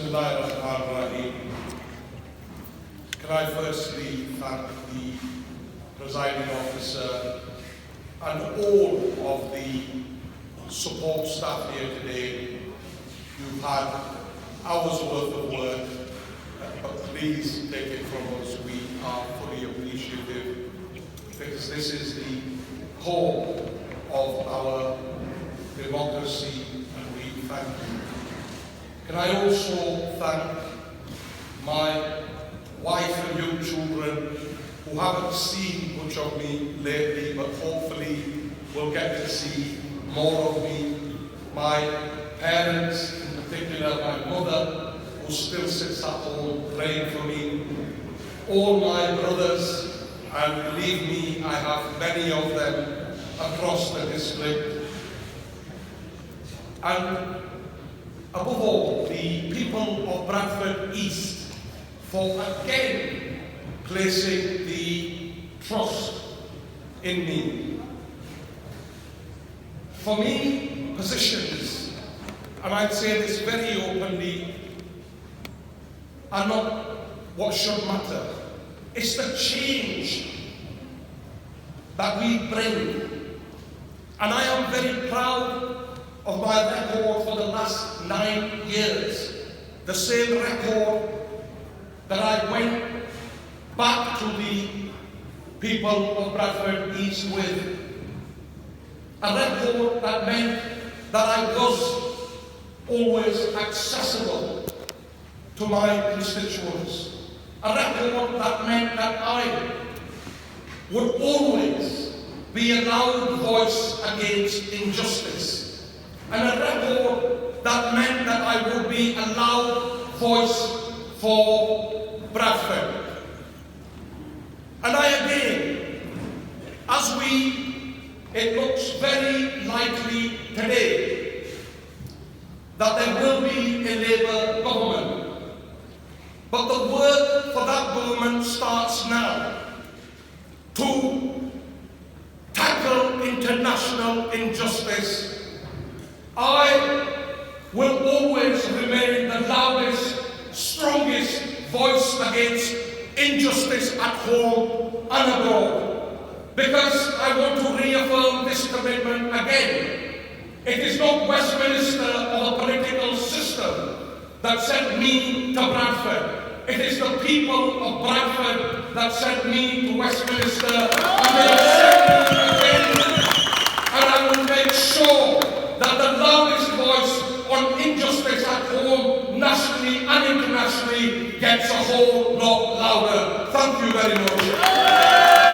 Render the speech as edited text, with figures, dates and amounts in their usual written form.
Bismillahirrahmanirrahim. Can I firstly thank the presiding officer and all of the support staff here today. You've had hours worth of work, but please take it from us, we are fully appreciative because this is the core of our democracy and we thank you. Can I also thank my wife and young children who haven't seen much of me lately, but hopefully will get to see more of me. My parents, in particular my mother, who still sits at home praying for me. All my brothers, and believe me, I have many of them across the district. And above all, the people of Bradford East for again placing the trust in me. For me, positions, and I'd say this very openly, are not what should matter. It's the change that we bring. And I am very proud of my record for the last 9 years. The same record that I went back to the people of Bradford East with. A record that meant that I was always accessible to my constituents. A record that meant that I would always be a loud voice against injustice. And a record that meant that I would be a loud voice for Bradford. And I again, it looks very likely today that there will be a Labour government. But the work for that government starts now to tackle international injustice. I will always remain the loudest, strongest voice against injustice at home and abroad. Because I want to reaffirm this commitment again. It is not Westminster or the political system that sent me to Bradford. It is the people of Bradford that sent me to Westminster, and they have sent me again. And I will make sure that the loudest voice on injustice at home, nationally and internationally, gets a whole lot louder. Thank you very much.